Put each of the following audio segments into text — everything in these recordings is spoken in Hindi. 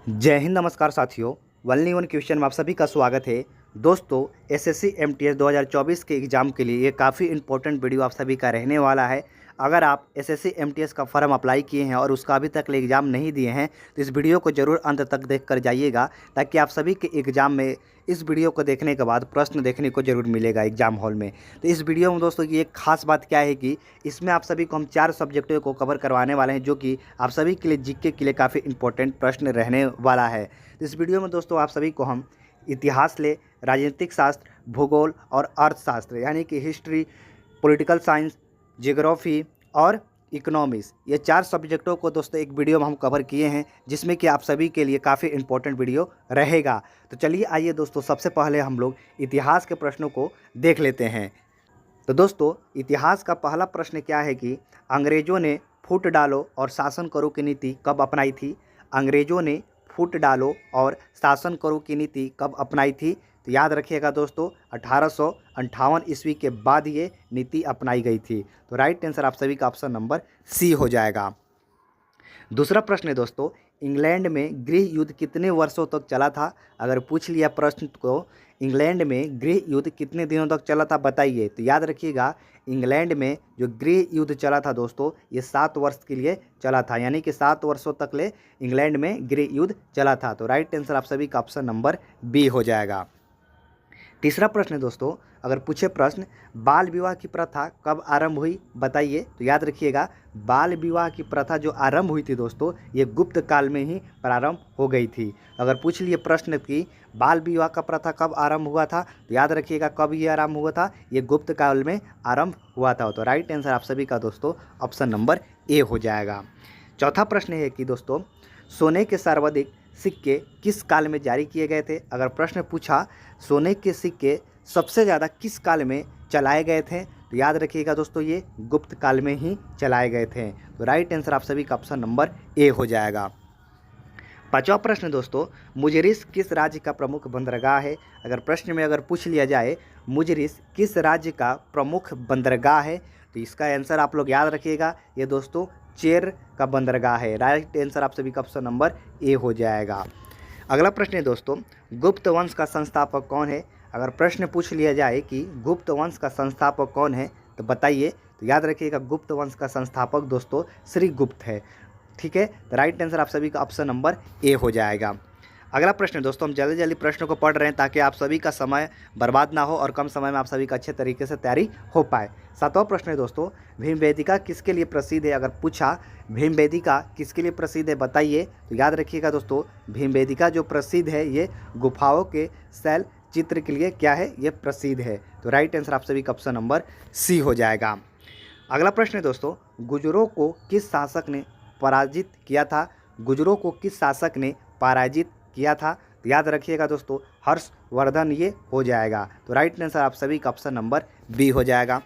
जय हिंद, नमस्कार साथियों। वनली वन क्वेश्चन में आप सभी का स्वागत है। दोस्तों, एसएससी एमटीएस 2024 के एग्ज़ाम के लिए ये काफ़ी इंपॉर्टेंट वीडियो आप सभी का रहने वाला है। अगर आप एसएससी एमटीएस का फॉर्म अप्लाई किए हैं और उसका अभी तक एग्ज़ाम नहीं दिए हैं तो इस वीडियो को ज़रूर अंत तक देख कर जाइएगा, ताकि आप सभी के एग्ज़ाम में इस वीडियो को देखने के बाद प्रश्न देखने को ज़रूर मिलेगा एग्ज़ाम हॉल में। तो इस वीडियो में दोस्तों की एक खास बात क्या है कि इसमें आप सभी को हम 4 सब्जेक्टों को कवर करवाने वाले हैं, जो कि आप सभी के लिए जीके के लिए काफ़ी इंपॉर्टेंट प्रश्न रहने वाला है। तो इस वीडियो में दोस्तों आप सभी को हम इतिहास ले, राजनीतिक शास्त्र, भूगोल और अर्थशास्त्र यानी कि हिस्ट्री, पॉलिटिकल साइंस, ज्योग्राफी और इकोनॉमिक्स, ये 4 सब्जेक्टों को दोस्तों एक वीडियो में हम कवर किए हैं, जिसमें कि आप सभी के लिए काफ़ी इंपॉर्टेंट वीडियो रहेगा। तो चलिए आइए दोस्तों, सबसे पहले हम लोग इतिहास के प्रश्नों को देख लेते हैं। तो दोस्तों, इतिहास का पहला प्रश्न क्या है कि अंग्रेज़ों ने फूट डालो और शासन करो की नीति कब अपनाई थी? अंग्रेज़ों ने फूट डालो और शासन करो की नीति कब अपनाई थी? तो याद रखिएगा दोस्तों, 1858 ईस्वी के बाद ये नीति अपनाई गई थी। तो राइट आंसर आप सभी का ऑप्शन नंबर सी हो जाएगा। दूसरा प्रश्न है दोस्तों, इंग्लैंड में गृह युद्ध कितने वर्षों तक चला था? अगर पूछ लिया प्रश्न को, इंग्लैंड में गृह युद्ध कितने दिनों तक चला था बताइए। तो याद रखिएगा, इंग्लैंड में जो गृह युद्ध चला था दोस्तों, ये 7 वर्ष के लिए चला था, यानी कि 7 वर्षों तक ले इंग्लैंड में गृह युद्ध चला था। तो राइट आंसर आप सभी का ऑप्शन नंबर बी हो जाएगा। तीसरा प्रश्न है दोस्तों, अगर पूछे प्रश्न बाल विवाह की प्रथा कब आरंभ हुई बताइए। तो याद रखिएगा, बाल विवाह की प्रथा जो आरंभ हुई थी दोस्तों, ये गुप्त काल में ही प्रारंभ हो गई थी। अगर पूछ लिए प्रश्न कि बाल विवाह का प्रथा कब आरंभ हुआ था, तो याद रखिएगा कब ये आरंभ हुआ था, ये गुप्त काल में आरंभ हुआ था। तो राइट आंसर आप सभी का दोस्तों ऑप्शन नंबर ए हो जाएगा। चौथा प्रश्न है कि दोस्तों, सोने के सर्वाधिक सिक्के किस काल में जारी किए गए थे? अगर प्रश्न पूछा सोने के सिक्के सबसे ज़्यादा किस काल में चलाए गए थे, तो याद रखिएगा दोस्तों, ये गुप्त काल में ही चलाए गए थे। तो राइट आंसर आप सभी का ऑप्शन नंबर ए हो जाएगा। पांचवा प्रश्न दोस्तों, मुजरिस किस राज्य का प्रमुख बंदरगाह है? अगर प्रश्न में पूछ लिया जाए मुजरिस किस राज्य का प्रमुख बंदरगाह है, तो इसका आंसर आप लोग याद रखिएगा, ये दोस्तों चेर का बंदरगाह है। राइट आंसर आप सभी का ऑप्शन नंबर ए हो जाएगा। अगला प्रश्न है दोस्तों, गुप्त वंश का संस्थापक कौन है? अगर प्रश्न पूछ लिया जाए कि गुप्त वंश का संस्थापक कौन है, तो बताइए। तो याद रखिएगा, गुप्त वंश का संस्थापक दोस्तों श्री गुप्त है। ठीक है, तो राइट आंसर आप सभी का ऑप्शन नंबर ए हो जाएगा। अगला प्रश्न दोस्तों, हम जल्दी जल्दी प्रश्नों को पढ़ रहे हैं ताकि आप सभी का समय बर्बाद ना हो और कम समय में आप सभी का अच्छे तरीके से तैयारी हो पाए। 7वां प्रश्न है दोस्तों, भीमवेदिका किसके लिए प्रसिद्ध है? अगर पूछा भीमवेदिका किसके लिए प्रसिद्ध है बताइए। तो याद रखिएगा दोस्तों, भीमवेदिका जो प्रसिद्ध है, ये गुफाओं के शैल चित्र के लिए क्या है, ये प्रसिद्ध है। तो राइट आंसर आप सभी का ऑप्शन नंबर सी हो जाएगा। अगला प्रश्न है दोस्तों, गुर्जरों को किस शासक ने पराजित किया था? गुर्जरों को किस शासक ने पराजित किया था? तो याद रखिएगा दोस्तों, हर्षवर्धन ये हो जाएगा। तो राइट आंसर आप सभी का ऑप्शन नंबर बी हो जाएगा।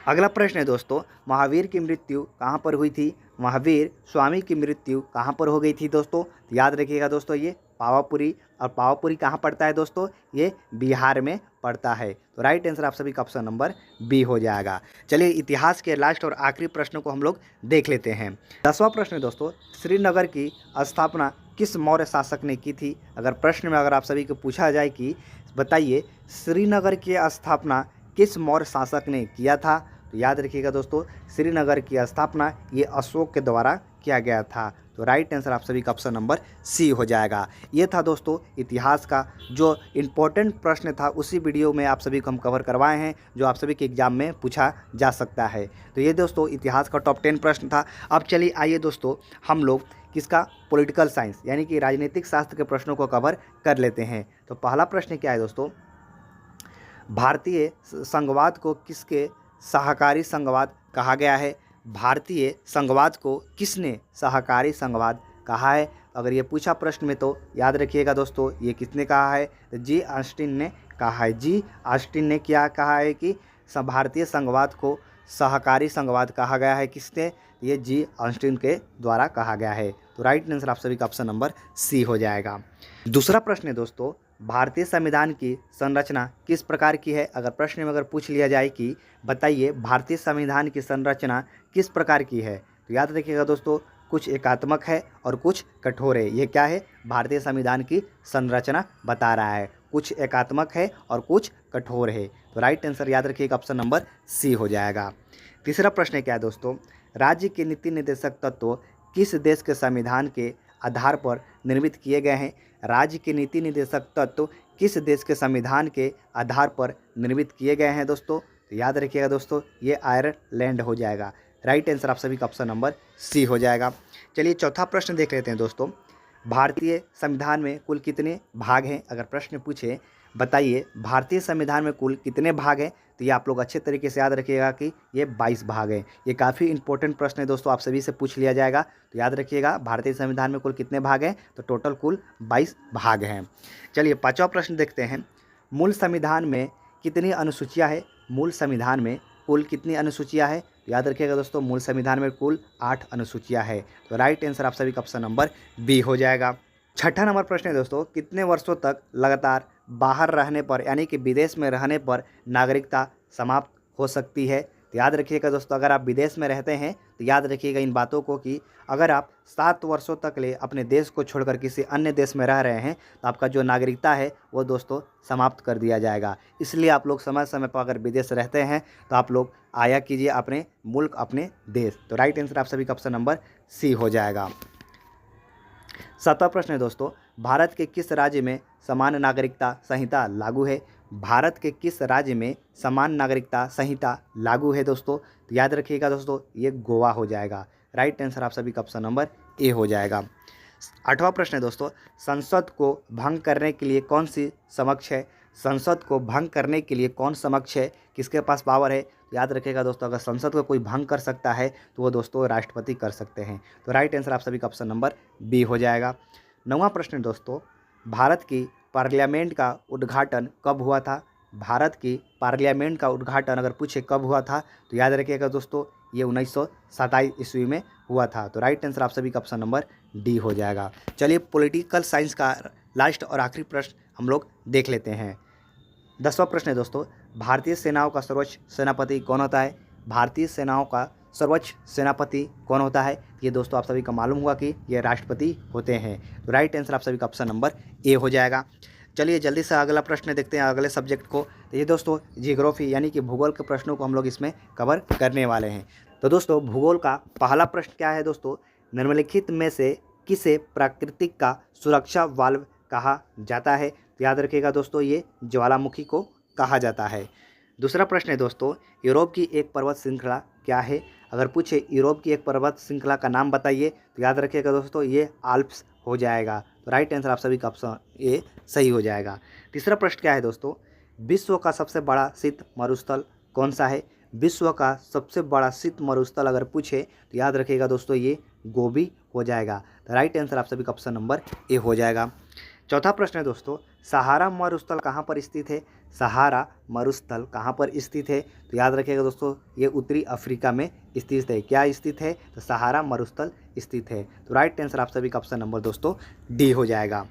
अगला प्रश्न है दोस्तों, महावीर की मृत्यु कहाँ पर हुई थी? महावीर स्वामी की मृत्यु कहाँ पर हो गई थी दोस्तों? तो याद रखिएगा दोस्तों, ये पावापुरी। और पावापुरी कहाँ पड़ता है दोस्तों? ये बिहार में पड़ता है। तो राइट आंसर आप सभी का ऑप्शन नंबर बी हो जाएगा। चलिए इतिहास के लास्ट और आखिरी प्रश्नों को हम लोग देख लेते हैं। 10वां प्रश्न है दोस्तों, श्रीनगर की स्थापना किस मौर्य शासक ने की थी? अगर प्रश्न में आप सभी को पूछा जाए कि बताइए श्रीनगर की स्थापना किस मौर्य शासक ने किया था, तो याद रखिएगा दोस्तों, श्रीनगर की स्थापना ये अशोक के द्वारा किया गया था। तो राइट आंसर आप सभी का ऑप्शन नंबर सी हो जाएगा। ये था दोस्तों इतिहास का जो इम्पोर्टेंट प्रश्न था, उसी वीडियो में आप सभी को हम कवर करवाए हैं, जो आप सभी के एग्जाम में पूछा जा सकता है। तो ये दोस्तों इतिहास का टॉप 10 प्रश्न था। अब चलिए आइए दोस्तों, हम लोग किसका पॉलिटिकल साइंस यानी कि राजनीतिक शास्त्र के प्रश्नों को कवर कर लेते हैं। तो पहला प्रश्न क्या है दोस्तों, भारतीय संघवाद को किसके सहकारी संघवाद कहा गया है? भारतीय संघवाद को किसने सहकारी संघवाद कहा है? अगर ये पूछा प्रश्न में तो याद रखिएगा दोस्तों, ये किसने कहा है? तो जी ऑस्टिन ने कहा है। जी ऑस्टिन ने क्या कहा है कि भारतीय संघवाद को सहकारी संघवाद कहा गया है। किसने? ये जी ऑस्टिन के द्वारा कहा गया है। तो राइट आंसर आप सभी का ऑप्शन नंबर सी हो जाएगा। दूसरा प्रश्न है दोस्तों, भारतीय संविधान की संरचना किस प्रकार की है? अगर प्रश्न में पूछ लिया जाए कि बताइए भारतीय संविधान की संरचना किस प्रकार की है, तो याद रखिएगा दोस्तों, कुछ एकात्मक है और कुछ कठोर है। ये क्या है? भारतीय संविधान की संरचना बता रहा है। कुछ एकात्मक है और कुछ कठोर है। तो राइट आंसर याद रखिएगा ऑप्शन नंबर सी हो जाएगा। तीसरा प्रश्न क्या है दोस्तों? राज्य के नीति निर्देशक तत्व किस देश के संविधान के आधार पर निर्मित किए गए हैं? राज्य के नीति निर्देशक तत्व किस देश के संविधान के आधार पर निर्मित किए गए हैं दोस्तों? तो याद रखिएगा दोस्तों, ये आयरलैंड हो जाएगा। राइट आंसर आप सभी का ऑप्शन नंबर सी हो जाएगा। चलिए चौथा प्रश्न देख लेते हैं दोस्तों। भारतीय संविधान में कुल कितने भाग हैं? अगर प्रश्न पूछे बताइए भारतीय संविधान में कुल कितने भाग हैं, तो ये आप लोग अच्छे तरीके से याद रखिएगा कि ये 22 भाग हैं। ये काफ़ी इंपॉर्टेंट प्रश्न है दोस्तों, आप सभी से पूछ लिया जाएगा। तो याद रखिएगा भारतीय संविधान में कुल कितने भाग हैं, तो टोटल कुल 22 भाग हैं। चलिए पांचवा प्रश्न देखते हैं। मूल संविधान में कितनी अनुसूचियाँ हैं? मूल संविधान में कुल कितनी अनुसूचियाँ हैं? याद रखिएगा दोस्तों, मूल संविधान में कुल 8 अनुसूचियाँ हैं। तो राइट आंसर आप सभी का ऑप्शन नंबर बी हो जाएगा। छठा नंबर प्रश्न है दोस्तों, कितने वर्षों तक लगातार बाहर रहने पर यानी कि विदेश में रहने पर नागरिकता समाप्त हो सकती है? तो याद रखिएगा दोस्तों, अगर आप विदेश में रहते हैं तो याद रखिएगा इन बातों को कि अगर आप 7 वर्षों तक ले अपने देश को छोड़कर किसी अन्य देश में रह रहे हैं तो आपका जो नागरिकता है वो दोस्तों समाप्त कर दिया जाएगा। इसलिए आप लोग समय समय पर अगर विदेश रहते हैं तो आप लोग आया कीजिए अपने मुल्क, अपने देश। तो राइट आंसर आप सभी का ऑप्शन नंबर सी हो जाएगा। 7वां प्रश्न है दोस्तों, भारत के किस राज्य में समान नागरिकता संहिता लागू है? भारत के किस राज्य में समान नागरिकता संहिता लागू है दोस्तों? तो याद रखिएगा दोस्तों, ये गोवा हो जाएगा। राइट आंसर आप सभी का ऑप्शन नंबर ए हो जाएगा। 8वां प्रश्न है दोस्तों, संसद को भंग करने के लिए कौन सी समक्ष है? संसद को भंग करने के लिए कौन समक्ष है? किसके पास पावर है? याद रखिएगा दोस्तों, अगर संसद को कोई भंग कर सकता है तो वो दोस्तों राष्ट्रपति कर सकते हैं। तो राइट आंसर आप सभी का ऑप्शन नंबर बी हो जाएगा। 9वां प्रश्न है दोस्तों, भारत की पार्लियामेंट का उद्घाटन कब हुआ था? भारत की पार्लियामेंट का उद्घाटन अगर पूछे कब हुआ था तो याद रखिएगा दोस्तों, ये 1927 ईस्वी में हुआ था। तो राइट आंसर आप सभी का ऑप्शन नंबर डी हो जाएगा। चलिए पॉलिटिकल साइंस का लास्ट और आखिरी प्रश्न हम लोग देख लेते हैं। 10वां प्रश्न है दोस्तों, भारतीय सेनाओं का सर्वोच्च सेनापति कौन होता है? भारतीय सेनाओं का सर्वोच्च सेनापति कौन होता है? ये दोस्तों आप सभी को मालूम होगा कि ये राष्ट्रपति होते हैं। तो राइट आंसर आप सभी का ऑप्शन नंबर ए हो जाएगा। चलिए जल्दी से अगला प्रश्न देखते हैं, अगले सब्जेक्ट को। तो ये दोस्तों जियोग्राफी यानी कि भूगोल के प्रश्नों को हम लोग इसमें कवर करने वाले हैं। तो दोस्तों भूगोल का पहला प्रश्न क्या है दोस्तों, निम्नलिखित में से किसे प्राकृतिक का सुरक्षा वाल्व कहा जाता है? तो याद रखिएगा दोस्तों, ये ज्वालामुखी को कहा जाता है। दूसरा प्रश्न है दोस्तों, यूरोप की एक पर्वत श्रृंखला क्या है? अगर पूछे यूरोप की एक पर्वत श्रृंखला का नाम बताइए तो याद रखिएगा दोस्तों, ये आल्प्स हो जाएगा। तो राइट आंसर आप सभी का ऑप्शन ए सही हो जाएगा। तीसरा प्रश्न क्या है दोस्तों, विश्व का सबसे बड़ा शीत मरुस्थल कौन सा है? विश्व का सबसे बड़ा शीत मरुस्थल अगर पूछे तो याद रखिएगा दोस्तों, ये गोबी हो जाएगा। तो राइट आंसर आप सभी का ऑप्शन नंबर ए हो जाएगा। चौथा प्रश्न है दोस्तों, सहारा मरुस्थल कहाँ पर स्थित है? सहारा मरुस्थल कहाँ पर स्थित है? तो याद रखिएगा दोस्तों, ये उत्तरी अफ्रीका में स्थित है। क्या स्थित है? तो सहारा मरुस्थल स्थित है। तो राइट आंसर आप सभी का ऑप्शन नंबर दोस्तों डी हो जाएगा।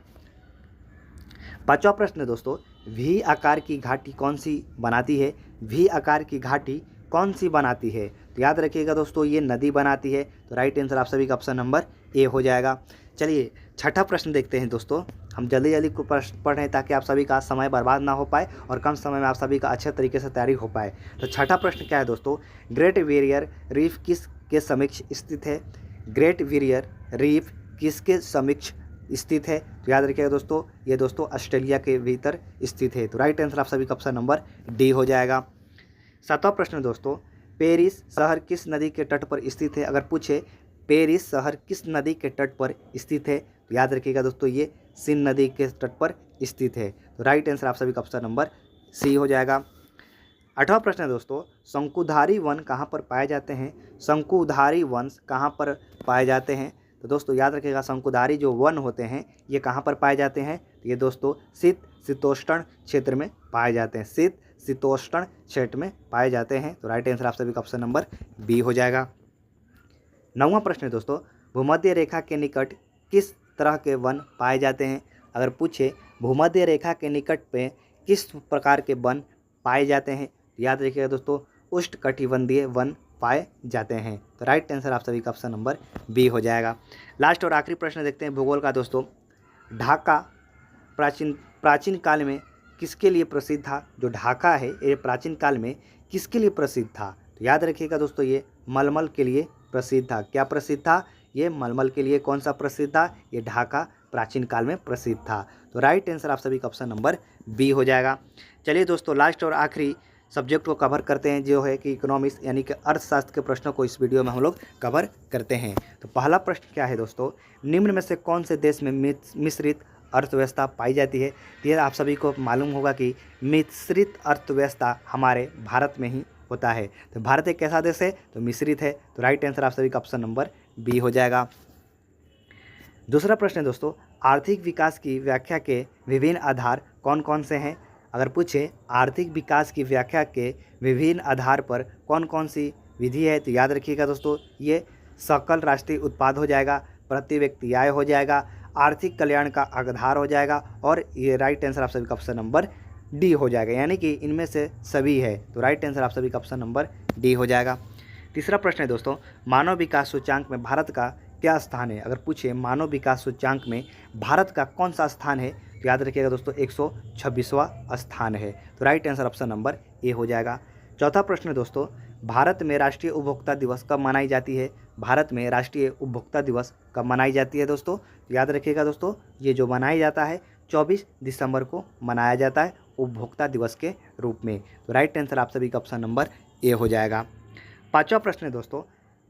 5वां प्रश्न है दोस्तों, वी आकार की घाटी कौन सी बनाती है? वी आकार की घाटी कौन सी बनाती है? तो याद रखिएगा दोस्तों, ये नदी बनाती है। तो राइट आंसर आप सभी का ऑप्शन नंबर ए हो जाएगा। चलिए छठा प्रश्न देखते हैं दोस्तों, हम जल्दी जल्दी को प्रश्न पढ़ रहे हैं ताकि आप सभी का समय बर्बाद ना हो पाए और कम समय में आप सभी का अच्छे तरीके से तैयारी हो पाए। तो छठा प्रश्न क्या है दोस्तों, ग्रेट बैरियर रीफ किस के समक्ष स्थित है? ग्रेट बैरियर रीफ किसके समक्ष स्थित है? तो याद रखिएगा दोस्तों, ये दोस्तों ऑस्ट्रेलिया के भीतर स्थित है। तो राइट आंसर आप सभी का ऑप्शन नंबर डी हो जाएगा। 7वां प्रश्न दोस्तों, पेरिस शहर किस नदी के तट पर स्थित है? अगर पूछे पेरिस शहर किस नदी के तट पर स्थित है तो याद रखिएगा दोस्तों, ये सिंध नदी के तट पर स्थित है। तो राइट आंसर आप सभी का ऑप्शन नंबर सी हो जाएगा। 8वां प्रश्न है दोस्तों, शंकुधारी वन कहाँ पर पाए जाते हैं? शंकुधारी वन कहाँ पर पाए जाते हैं? तो दोस्तों याद रखिएगा, शंकुधारी जो वन होते हैं ये कहाँ पर पाए जाते हैं? तो ये दोस्तों शीतोष्ण क्षेत्र में पाए जाते हैं। शीतोष्ण क्षेत्र में पाए जाते हैं। तो राइट आंसर आप सभी का ऑप्शन नंबर बी हो जाएगा। 9वां प्रश्न है दोस्तों, भूमध्य रेखा के निकट किस तरह के वन पाए जाते हैं? अगर पूछे भूमध्य रेखा के निकट पे किस प्रकार के वन पाए जाते हैं तो याद रखिएगा दोस्तों, उष्णकटिबंधीय वन पाए जाते हैं। तो राइट आंसर आप सभी का ऑप्शन नंबर बी हो जाएगा। लास्ट और आखिरी प्रश्न देखते हैं भूगोल का दोस्तों। ढाका प्राचीन काल में किसके लिए प्रसिद्ध था? जो ढाका है ये प्राचीन काल में किसके लिए प्रसिद्ध था? तो याद रखिएगा दोस्तों, ये मलमल के लिए प्रसिद्ध था। क्या प्रसिद्ध था? ये मलमल के लिए। कौन सा प्रसिद्ध था? ये ढाका प्राचीन काल में प्रसिद्ध था। तो राइट आंसर आप सभी का ऑप्शन नंबर बी हो जाएगा। चलिए दोस्तों, लास्ट और आखिरी सब्जेक्ट को कवर करते हैं, जो है कि इकोनॉमिक्स यानी कि अर्थशास्त्र के प्रश्नों को इस वीडियो में हम लोग कवर करते हैं। तो पहला प्रश्न क्या है दोस्तों? निम्न में से कौन से देश में मिश्रित अर्थव्यवस्था पाई जाती है? तो ये आप सभी को मालूम होगा कि मिश्रित अर्थव्यवस्था हमारे भारत में ही होता है। तो भारत एक कैसा देश है? तो मिश्रित है। तो राइट आंसर आप सभी का ऑप्शन नंबर बी हो जाएगा। दूसरा प्रश्न है दोस्तों, आर्थिक विकास की व्याख्या के विभिन्न आधार कौन कौन से हैं? अगर पूछे आर्थिक विकास की व्याख्या के विभिन्न आधार पर कौन कौन सी विधि है, तो याद रखिएगा दोस्तों, ये सकल राष्ट्रीय उत्पाद हो जाएगा, प्रति व्यक्ति आय हो जाएगा, आर्थिक कल्याण का आधार हो जाएगा, और ये राइट आंसर आप सभी का ऑप्शन नंबर डी हो जाएगा। यानी कि इनमें से सभी है। तो राइट आंसर आप सभी का ऑप्शन नंबर डी हो जाएगा। तीसरा प्रश्न है दोस्तों, मानव विकास सूचकांक में भारत का क्या स्थान है? अगर पूछे मानव विकास सूचकांक में भारत का कौन सा स्थान है, तो याद रखिएगा दोस्तों 126वां स्थान है। तो right answer option number A हो जाएगा। चौथा प्रश्न है दोस्तों, भारत में राष्ट्रीय उपभोक्ता दिवस कब मनाई जाती है? भारत में राष्ट्रीय उपभोक्ता दिवस कब मनाई जाती है दोस्तों? तो याद रखिएगा दोस्तों, ये जो मनाया जाता है 24 दिसंबर को मनाया जाता है उपभोक्ता दिवस के रूप में। तो राइट आंसर आप सभी का ऑप्शन नंबर ए हो जाएगा। पांचवा प्रश्न है दोस्तों,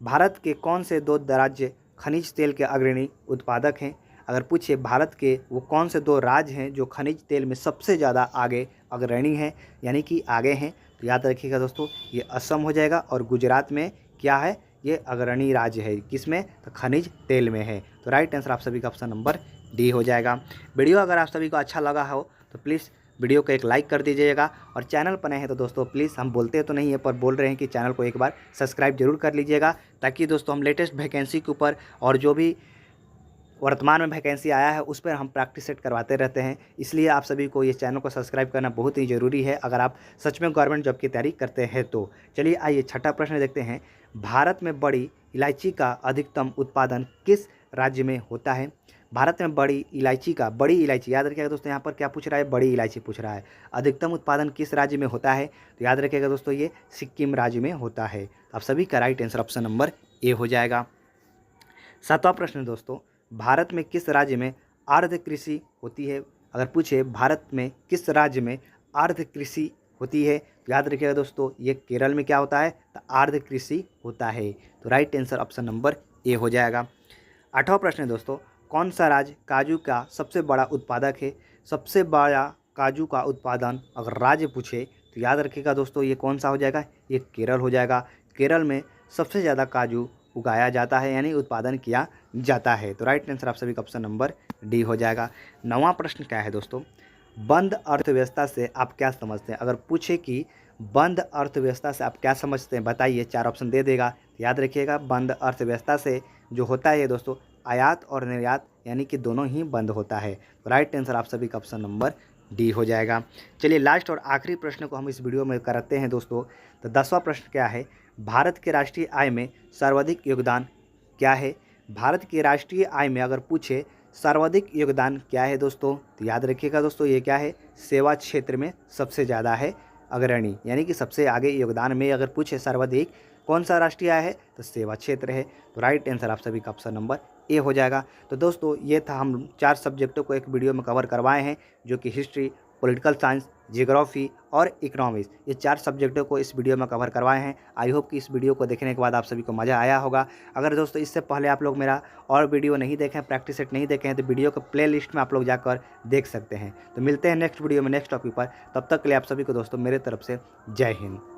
भारत के कौन से दो राज्य खनिज तेल के अग्रणी उत्पादक हैं? अगर पूछे भारत के वो कौन से दो राज्य हैं जो खनिज तेल में सबसे ज़्यादा आगे अग्रणी हैं, यानी कि आगे हैं, तो याद रखिएगा दोस्तों, ये असम हो जाएगा, और गुजरात में क्या है? ये अग्रणी राज्य है। किसमें? तो खनिज तेल में है। तो राइट आंसर आप सभी का ऑप्शन नंबर डी हो जाएगा। वीडियो अगर आप सभी को अच्छा लगा हो तो प्लीज़ वीडियो को एक लाइक कर दीजिएगा, और चैनल पर नए हैं तो दोस्तों प्लीज़, हम बोलते तो नहीं है पर बोल रहे हैं कि चैनल को एक बार सब्सक्राइब जरूर कर लीजिएगा, ताकि दोस्तों हम लेटेस्ट वैकेंसी के ऊपर और जो भी वर्तमान में वैकेंसी आया है उस पर हम प्रैक्टिस सेट करवाते रहते हैं। इसलिए आप सभी को ये चैनल को सब्सक्राइब करना बहुत ही ज़रूरी है अगर आप सच में गवर्नमेंट जॉब की तैयारी करते हैं तो। चलिए आइए छठा प्रश्न देखते हैं, भारत में बड़ी इलायची का अधिकतम उत्पादन किस राज्य में होता है? भारत में बड़ी इलायची, याद रखिएगा दोस्तों, यहाँ पर क्या पूछ रहा है? बड़ी इलायची पूछ रहा है। अधिकतम उत्पादन किस राज्य में होता है? तो याद रखिएगा दोस्तों, ये सिक्किम राज्य में होता है। आप सभी का right answer option number A हो जाएगा। सातवां प्रश्न दोस्तों, भारत में किस राज्य में अर्ध कृषि होती है? अगर पूछे भारत में किस राज्य में अर्ध कृषि होती है, तो याद रखिएगा दोस्तों, ये केरल में क्या होता है? तो अर्ध कृषि होता है। तो right answer option number A हो जाएगा। आठवां प्रश्न है दोस्तों, कौन सा राज्य काजू का सबसे बड़ा उत्पादक है? सबसे बड़ा काजू का उत्पादन अगर राज्य पूछे तो याद रखिएगा दोस्तों, ये कौन सा हो जाएगा? ये केरल हो जाएगा। केरल में सबसे ज़्यादा काजू उगाया जाता है, यानी उत्पादन किया जाता है। तो राइट आंसर आप सभी का ऑप्शन नंबर डी हो जाएगा। नौवां प्रश्न क्या है दोस्तों, बंद अर्थव्यवस्था से आप क्या समझते हैं? अगर पूछे कि बंद अर्थव्यवस्था से आप क्या समझते हैं बताइए, 4 ऑप्शन दे देगा। याद रखिएगा, बंद अर्थव्यवस्था से जो होता है दोस्तों, आयात और निर्यात यानी कि दोनों ही बंद होता है। तो राइट आंसर आप सभी का ऑप्शन नंबर डी हो जाएगा। चलिए लास्ट और आखिरी प्रश्न को हम इस वीडियो में करते हैं दोस्तों। तो 10वां प्रश्न क्या है, भारत के राष्ट्रीय आय में सर्वाधिक योगदान क्या है? भारत की राष्ट्रीय आय में अगर पूछे सर्वाधिक योगदान क्या है दोस्तों, तो याद रखिएगा दोस्तों, ये क्या है? सेवा क्षेत्र में सबसे ज़्यादा है अग्रणी, यानी कि सबसे आगे योगदान में अगर पूछे सर्वाधिक कौन सा राष्ट्रीय आय है, तो सेवा क्षेत्र है। तो राइट आंसर आप सभी का ऑप्शन नंबर ए हो जाएगा। तो दोस्तों ये था, हम 4 सब्जेक्टों को एक वीडियो में कवर करवाए हैं, जो कि हिस्ट्री, पॉलिटिकल साइंस, जियोग्राफी और इकोनॉमिक्स, ये 4 सब्जेक्टों को इस वीडियो में कवर करवाए हैं। आई होप कि इस वीडियो को देखने के बाद आप सभी को मज़ा आया होगा। अगर दोस्तों इससे पहले आप लोग मेरा और वीडियो नहीं देखें, प्रैक्टिस सेट नहीं देखे हैं, तो वीडियो को प्ले लिस्ट में आप लोग जाकर देख सकते हैं। तो मिलते हैं नेक्स्ट वीडियो में नेक्स्ट टॉपिक पर। तब तक के लिए आप सभी को दोस्तों मेरे तरफ से जय हिंद।